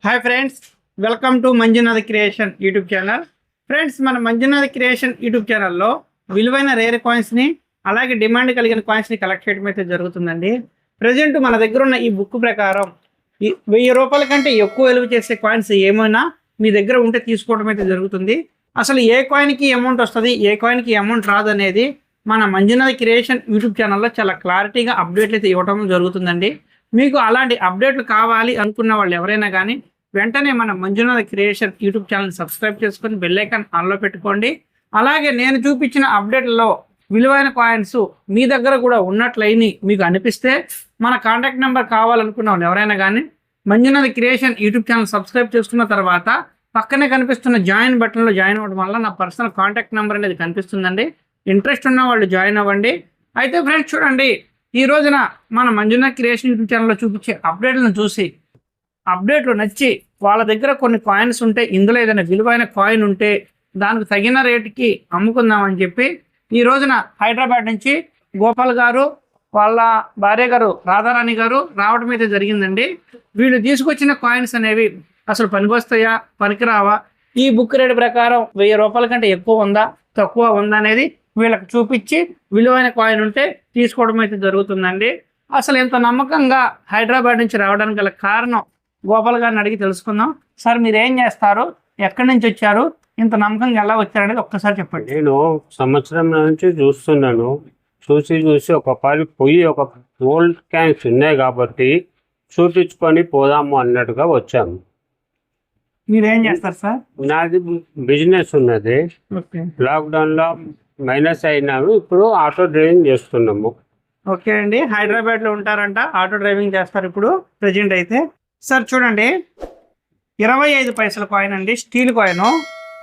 Hi friends, welcome to Manjunath creation YouTube channel. Friends, మన Manjunath creation YouTube ఛానల్లో విలువైన rare కాయిన్స్ని అలాగే డిమాండ్ కలిగిన కాయిన్స్ని కలెక్ట్ చేయడం అయితే జరుగుతుందండి. ప్రజెంట్ మన దగ్గర ఉన్న ఈ బుక్ ప్రకారం 1000 రూపాయల కంటే ఎక్కువ విలువ చేసే కాయిన్స్ ఏమైనా మీ దగ్గర ఉంటే తీసుకోవడం అయితే జరుగుతుంది. అసలు ఏ కాయిన్కి అమౌంట్ వస్తుంది, ఏ కాయిన్కి అమౌంట్ రాదు అనేది మన మంజునాథ్ క్రియేషన్ యూట్యూబ్ ఛానల్లో చాలా క్లారిటీగా అప్డేట్లు అయితే ఇవ్వడం జరుగుతుందండి. మీకు అలాంటి అప్డేట్లు కావాలి అనుకున్న వాళ్ళు ఎవరైనా కానీ వెంటనే మన Manjunath creation YouTube channel subscribe చేసుకొని బెల్ ఐకాన్ ఆన్లో పెట్టుకోండి. అలాగే నేను చూపించిన అప్డేట్లలో విలువైన కాయిన్స్ మీ దగ్గర కూడా ఉన్నట్లయిని మీకు అనిపిస్తే మన కాంటాక్ట్ నెంబర్ కావాలనుకున్న వాళ్ళు ఎవరైనా కానీ Manjunath creation YouTube channel subscribe చేసుకున్న తర్వాత పక్కనే కనిపిస్తున్న జాయిన్ బటన్లో జాయిన్ అవ్వడం వల్ల నా పర్సనల్ కాంటాక్ట్ నెంబర్ అనేది కనిపిస్తుందండి. ఇంట్రెస్ట్ ఉన్న వాళ్ళు జాయిన్ అవ్వండి. అయితే ఫ్రెండ్స్ చూడండి, ఈ రోజున మన మంజునాథ్ క్రియేషన్ యూట్యూబ్ ఛానల్లో చూపించే అప్డేట్లను చూసి అప్డేట్లు నచ్చి వాళ్ళ దగ్గర కొన్ని కాయిన్స్ ఉంటే, ఇందులో ఏదైనా విలువైన కాయిన్ ఉంటే దానికి తగిన రేటుకి అమ్ముకుందామని చెప్పి ఈ రోజున హైదరాబాద్ నుంచి గోపాల్ గారు వాళ్ళ భార్య గారు రాధారాణి గారు రావడం అయితే జరిగిందండి. వీళ్ళు తీసుకొచ్చిన కాయిన్స్ అనేవి అసలు పనికొస్తాయా, పనికిరావా, ఈ బుక్ రేట్ ప్రకారం 1000 రూపాయల కంటే ఎక్కువ ఉందా, తక్కువ ఉందా అనేది వీళ్ళకి చూపించి విలువైన కాయిన్ ఉంటే తీసుకోవడం అయితే జరుగుతుందండి. అసలు ఇంత నమ్మకంగా హైదరాబాద్ నుంచి రావడానికి గల కారణం గోపాల్ గారిని అడిగి తెలుసుకుందాం. సార్, మీరు ఏం చేస్తారు, ఎక్కడి నుంచి వచ్చారు, ఇంత నమ్మకంగా ఎలా వచ్చారనేది ఒక్కసారి చెప్పండి. నేను సంవత్సరం నుంచి చూస్తున్నాను. చూసి ఒక 10 పొయ్యి ఒక ఓల్డ్ క్యాన్స్ ఉన్నాయి కాబట్టి చూపించుకొని పోదాము అన్నట్టుగా వచ్చాము. మీరు ఏం చేస్తారు సార్? నాది బిజినెస్ ఉన్నది. లాక్డౌన్లో మైనస్ అయినాము. ఇప్పుడు ఆటో డ్రైవింగ్ చేస్తున్నాము. ఓకే అండి, హైదరాబాద్లో ఉంటారంట, ఆటో డ్రైవింగ్ చేస్తారు ఇప్పుడు ప్రజెంట్ అయితే. సార్ చూడండి, 25 పైసల కాయిన్ అండి, స్టీల్ కాయిన్.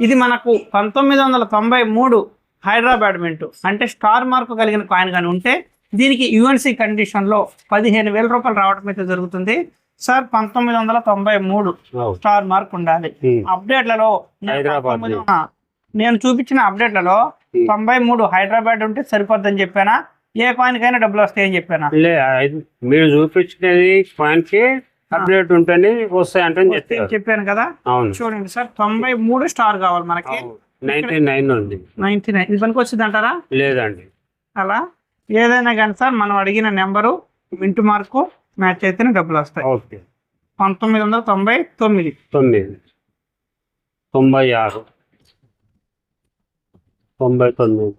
ఇది మనకు 1993 హైదరాబాద్ మింటు అంటే స్టార్ మార్క్ కలిగిన కాయిన్ కానీ ఉంటే దీనికి యుఎన్సి కండిషన్లో 15,000 రూపాయలు రావడం అయితే జరుగుతుంది. సార్, 1993 స్టార్ మార్క్ ఉండాలి. అప్డేట్లలో నేను చూపించిన అప్డేట్లలో 93 హైదరాబాద్ ఉంటే సరిపోద్దని చెప్పానా, ఏ కాయిన్ కైనా డబ్బులు వస్తాయని చెప్పానా? మీరు చూపించినది కాయిన్ కి అప్డేట్ ఉంటేనే వస్తాయి అంటే చెప్పాను కదా. చూడండి సార్, 93 స్టార్ కావాలి మనకి. 99 ఉంది. 99 ఇది పనికి వచ్చింది అంటారా? లేదండి. అలా ఏదైనా కానీ సార్, మనం అడిగిన నెంబరు మింటు మార్కు మ్యాచ్ అయితేనే డబ్బులు వస్తాయి. ఓకే. 1999 96 99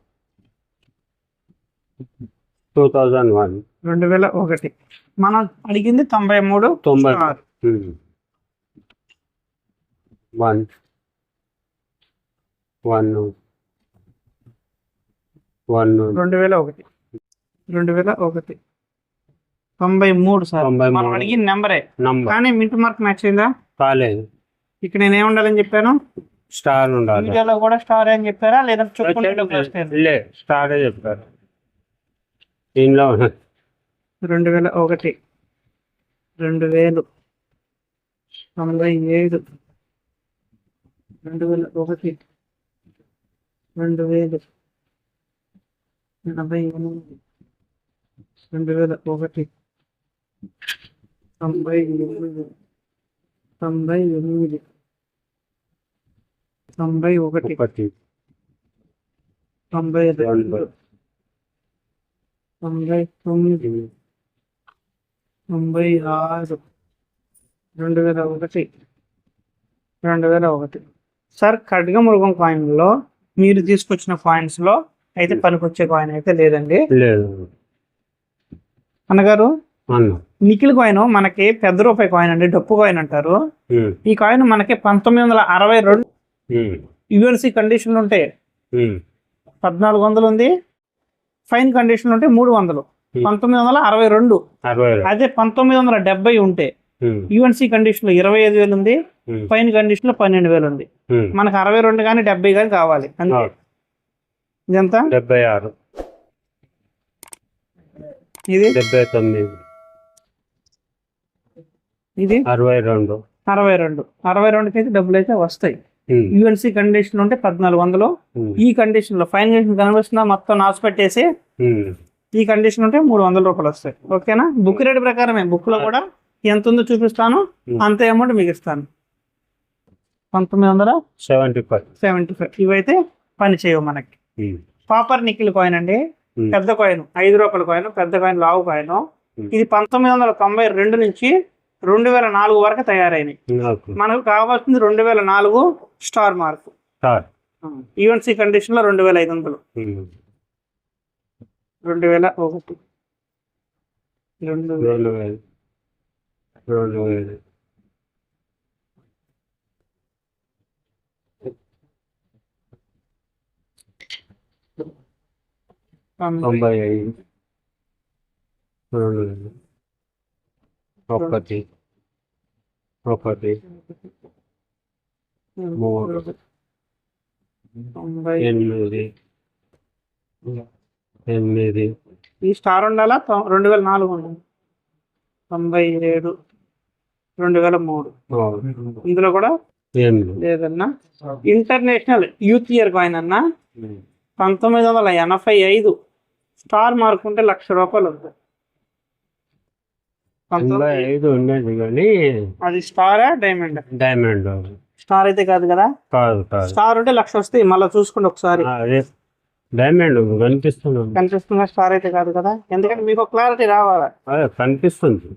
2001 2001 మనం అడిగింది 93 2001 93 సార్ మనం అడిగిన నెంబరే, కానీ మింట్ మార్క్ మ్యాచ్ అయిందా? కాలేదు. ఇక్కడ నేను ఏముండాలని చెప్పాను? స్టార్ ఉండాలి. ఇండియాలో కూడా స్టార్ అని చెప్పారా, లేదా స్టారే చెప్పారు. దీనిలో 2001 2000 97 2001 2000 88 2001 98 99 91 92 99 96 2001 సార్, ఖడ్గమృగం కాయిన్లో మీరు తీసుకొచ్చిన కాయిన్స్లో అయితే పనికొచ్చే కాయిన్ అయితే లేదండి. అన్నగారు, నిఖిల్ కాయిన్ మనకి పెద్ద రూపాయి కాయిన్ అండి, డప్పు కాయిన్ అంటారు. ఈ కాయిన్ మనకి 1962 యుఎన్సి కండిషన్లు ఉంటే 1400 ఉంది, ఫైన్ కండిషన్ ఉంటే 300. 1962. అదే 1970 ఉంటే యుఎన్సి కండిషన్ లో 25,000 ఉంది, ఫైన్ కండిషన్ లో 12,000 ఉంది. మనకు 62 కానీ 70 కానీ కావాలి. ఇదంతా 76 ఇది 79 ఇది 62 62కి అయితే డబ్బులు అయితే వస్తాయి. యుఎన్సి కండిషన్ ఉంటే 1400. ఈ కండిషన్ లో ఫైన్ కండిషన్ కనిపిస్తుందా, మొత్తం నాసు పెట్టేసి ఈ కండిషన్ ఉంటే 300 రూపాయలు వస్తాయి. ఓకేనా? బుక్ రేట్ ప్రకారమే, బుక్ లో కూడా ఎంత ఉందో చూపిస్తాను, అంత అమౌంట్ మీకు ఇస్తాను. 1975 ఇవైతే పని చేయవు మనకి. కాపర్ నికిల్ కాయిన్ అండి, పెద్ద కాయిన్, 5 రూపాయల కాయిన్, పెద్ద కాయిన్, లావు కాయిన్. ఇది 1992 నుంచి 2004 వరకు తయారైనవి. మనకు కావాల్సింది 2004 స్టార్ మార్క్, ఈవెంట్స్ కండిషన్ లో 2500, 2001, 2000, 95, 2000, 1, 3, 8. ఈ స్టార్ ఉండాలా? 2004 ఉండాలి. 97, 2003 ఇందులో కూడా లేదన్నా. ఇంటర్నేషనల్ యూత్ ఇయర్ కాయిన్ అన్నా 1985 స్టార్ మార్క్ ఉంటే ₹1,00,000 ఉంది. 95 ఉండేది కానీ అది స్టారా డైమండ్? డైమండ్. స్టార్ అయితే కాదు కదా. కాదు. స్టార్ ఉంటే 1,00,000 వస్తాయి. మళ్ళీ చూసుకోండి ఒకసారి. అదే డైమండ్ కనిపిస్తుందా? స్టార్ అయితే కాదు కదా, ఎందుకంటే మీకు క్లారిటీ రావాలా. అదే కనిపిస్తుంది.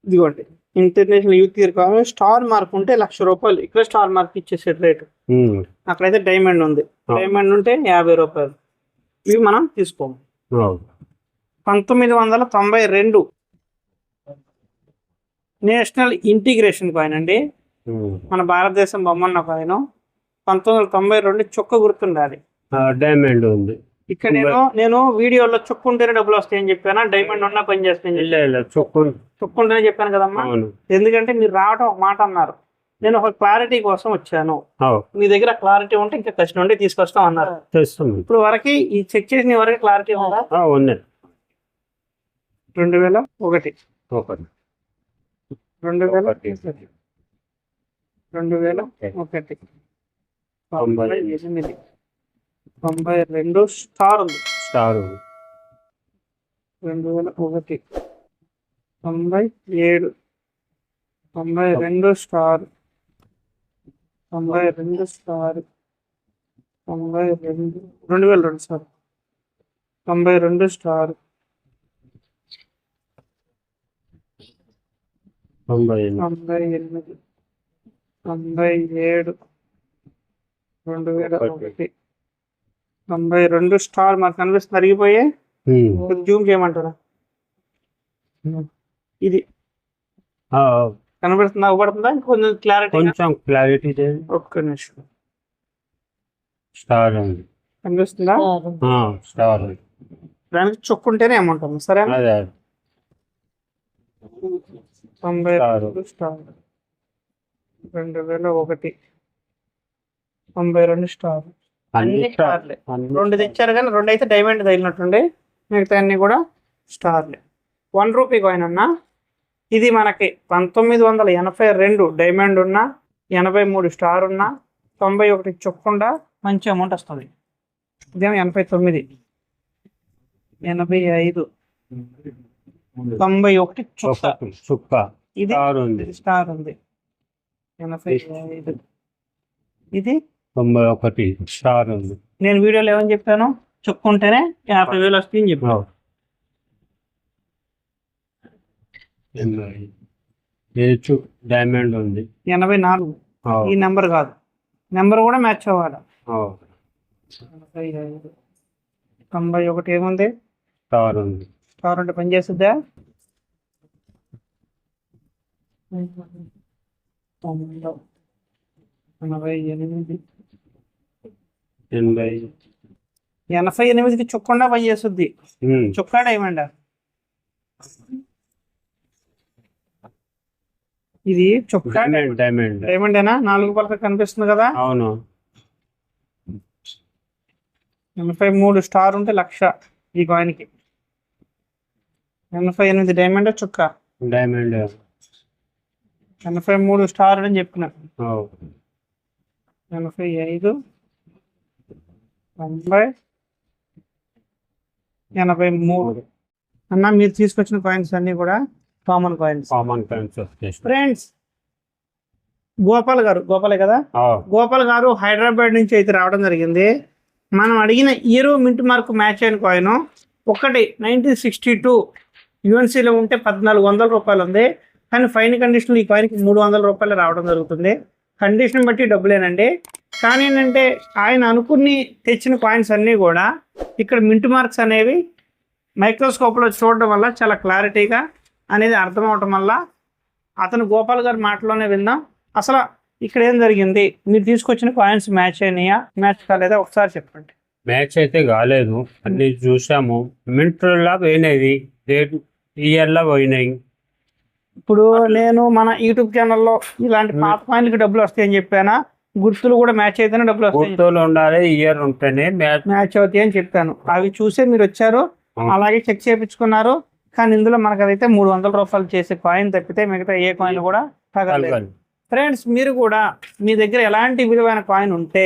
ఇదిగోండి, international youth year coin star mark ఉంటే ₹1,00,000. ఇక్కడ స్టార్ మార్క్ ఇచ్చేసే రేటు. అక్కడైతే డైమండ్ ఉంది, డైమండ్ ఉంటే ₹50. ఇవి మనం తీసుకోము. 1992 నేషనల్ ఇంటిగ్రేషన్ కాయిన్ అండి, మన భారతదేశం బొమ్మన్న కాయిన్. 1992 చుక్క గుర్తుండాలి. డైమండ్ ఉంది. ఇక్కడ నేను వీడియోలో చుక్క ఉంటేనే డబ్బులు వస్తాయని చెప్పాను, డైమండ్ ఉన్నా పని చేస్తాను. చుక్క ఉంటేనే చెప్పాను కదమ్మా, ఎందుకంటే మీరు రావడం ఒక మాట అన్నారు, నేను ఒక క్లారిటీ కోసం వచ్చాను. మీ దగ్గర క్లారిటీ ఉంటే ఇంకా కష్టం ఉంటే తీసుకొస్తాం అన్నారు. ఇప్పుడు వరకు ఈ చెక్ చేసిన వరకు క్లారిటీ ఉందా? 2001, 2001, 2001, 98, 92 స్టార్ ఉంది. 2001, 97, 92 star, 92 star, 2002 sir, 92 star, 98, 97, 2001, 92 star మాకు కనిపిస్తుంది. అరిగిపోయే జూమ్ చేయమంటారా? ఇది కనబడుతుందా? అవ్వబడుతుందా? కొంచెం క్లారిటీ ఒక్క నిమిషం. స్టార్ కనిపిస్తుందా? స్టార్ దానికి చుక్కుంటేనే అమౌంట్ ఉంది. సరే, 92 స్టార్, 2001, 92 స్టార్, అన్ని స్టార్లే. 2 తెచ్చారు కానీ 2 అయితే డైమండ్ తగిలినట్టుండే, మిగతా అన్ని కూడా స్టార్లే. ₹1 కాయిన్ అన్నా, ఇది మనకి 1982 డైమండ్ ఉన్నా, 83 స్టార్ ఉన్నా, 91 చుక్కుండా మంచి అమౌంట్ వస్తుంది. ఇదేమో 89, 85, 91 చుక్క, ఇది స్టార్ ఉంది. 85, ఇది 91 స్టార్ ఉంది. నేను వీడియోలో ఏమని చెప్పాను? చుక్కుంటేనే 50,000 వస్తాయని చెప్పాను. డైమండ్ ఉంది 84. ఈ నెంబర్ కాదు, నెంబర్ కూడా మ్యాచ్ అవ్వాలి. 91 ఏముంది? స్టార్ ఉంది. స్టార్ అంటే పని చేస్తుందా? 88కి చుక్కుండా పని చేస్తుంది. చుక్కా డైమండ్. ఇది చుక్కా డైమండేనా? 4 పలక కనిపిస్తుంది కదా. అవును. 83 స్టార్ ఉంటే 1,00,000 ఈ కాయిన్ కి. 88 డైమండ్ చుక్క, డైమండ్. 83 స్టార్ అని చెప్పిన. 85, 90, 83 అన్న. మీరు తీసుకొచ్చిన కాయిన్స్ అన్ని కూడా కామన్ కాయిన్స్. వచ్చేసి ఫ్రెండ్స్ గోపాల్ కదా, గోపాల్ గారు హైదరాబాద్ నుంచి అయితే రావడం జరిగింది. మనం అడిగిన ఇయర్ మింట్ మార్క్ మ్యాచ్ అయిన కాయిన్ ఒకటి 1962 యుఎన్సీలో ఉంటే 1400 రూపాయలు ఉంది. కానీ ఫైన్ కండిషన్లో ఈ కాయిన్కి 300 రూపాయలు రావడం జరుగుతుంది. కండిషన్ బట్టి డబ్బులేనండి. కానీ ఏంటంటే ఆయన అనుకుని తెచ్చిన కాయిన్స్ అన్నీ కూడా ఇక్కడ మింట్ మార్క్స్ అనేవి మైక్రోస్కోప్లో చూడడం వల్ల చాలా క్లారిటీగా అనేది అర్థం అవటం వల్ల అతను గోపాల్ గారి మాటలోనే విందాం. అసలు ఇక్కడ ఏం జరిగింది, మీరు తీసుకొచ్చిన కాయిన్స్ మ్యాచ్ అయినాయా, మ్యాచ్ కాలేదా ఒకసారి చెప్పండి. మ్యాచ్ అయితే కాలేదు, అన్ని చూసాము. మింట్లా పోయినది, ఇయర్లా పోయినాయి. ఇప్పుడు నేను మన యూట్యూబ్ ఛానల్లో ఇలాంటి పాత కాయిన్లకి డబ్బులు వస్తాయని చెప్పానా, గుర్తులు కూడా మ్యాచ్ అయితేనే డబ్బులు వస్తాయి, గుర్తులు ఉండాలి, ఇయర్ ఉంటేనే మ్యాచ్ అవుతాయి అని చెప్పాను. అవి చూసే మీరు వచ్చారు, అలాగే చెక్ చేయించుకున్నారు. కానీ ఇందులో మనకు అదైతే 300 రూపాయలు చేసే కాయిన్ తప్పితే మిగతా ఏ కాయిన్ కూడా తగలేదు. ఫ్రెండ్స్ మీరు కూడా మీ దగ్గర ఎలాంటి విలువైన కాయిన్ ఉంటే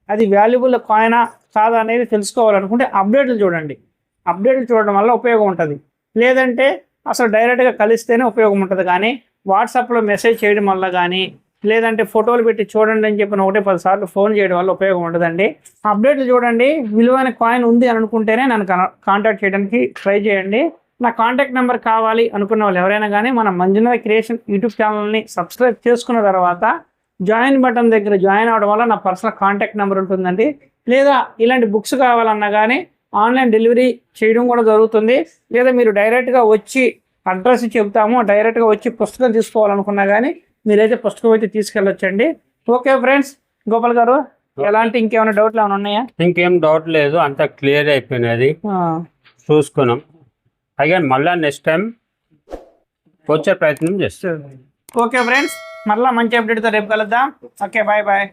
అది వాల్యుబుల్ కాయినా కాదా అనేది తెలుసుకోవాలనుకుంటే అప్డేట్లు చూడండి. అప్డేట్లు చూడడం వల్ల ఉపయోగం ఉంటుంది. లేదంటే అసలు డైరెక్ట్గా కలిస్తేనే ఉపయోగం ఉంటుంది. కానీ వాట్సాప్లో మెసేజ్ చేయడం వల్ల కానీ లేదంటే ఫోటోలు పెట్టి చూడండి అని చెప్పిన 10 సార్లు ఫోన్ చేయడం వల్ల ఉపయోగం ఉండదండి. అప్డేట్లు చూడండి. విలువైన కాయిన్ ఉంది అని అనుకుంటేనే నన్ను కాంటాక్ట్ చేయడానికి ట్రై చేయండి. నా కాంటాక్ట్ నెంబర్ కావాలి అనుకున్న వాళ్ళు ఎవరైనా కానీ మన మంజునాథ్ క్రియేషన్ యూట్యూబ్ ఛానల్ని సబ్స్క్రైబ్ చేసుకున్న తర్వాత జాయిన్ బటన్ దగ్గర జాయిన్ అవడం వల్ల నా పర్సనల్ కాంటాక్ట్ నెంబర్ ఉంటుందండి. లేదా ఇలాంటి బుక్స్ కావాలన్నా కానీ ఆన్లైన్ డెలివరీ చేయడం కూడా జరుగుతుంది. లేదా మీరు డైరెక్ట్గా వచ్చి అడ్రస్ చెప్తాము, డైరెక్ట్గా వచ్చి పుస్తకం తీసుకోవాలనుకున్నా కానీ మీరైతే పుస్తకం అయితే తీసుకెళ్ళొచ్చండి. ఓకే ఫ్రెండ్స్, గోపాల్ గారు ఎలాంటి ఇంకేమైనా డౌట్లు ఏమైనా ఉన్నాయా? ఇంకేం డౌట్ లేదు, అంతా క్లియర్ అయిపోయినది, చూసుకున్నాం. అగైన్ మళ్ళీ నెక్స్ట్ టైం వచ్చే ప్రయత్నం చేస్తాం. ఓకే ఫ్రెండ్స్, మళ్ళీ మంచి అప్డేట్తో రేపు కలుద్దాం. Okay, bye.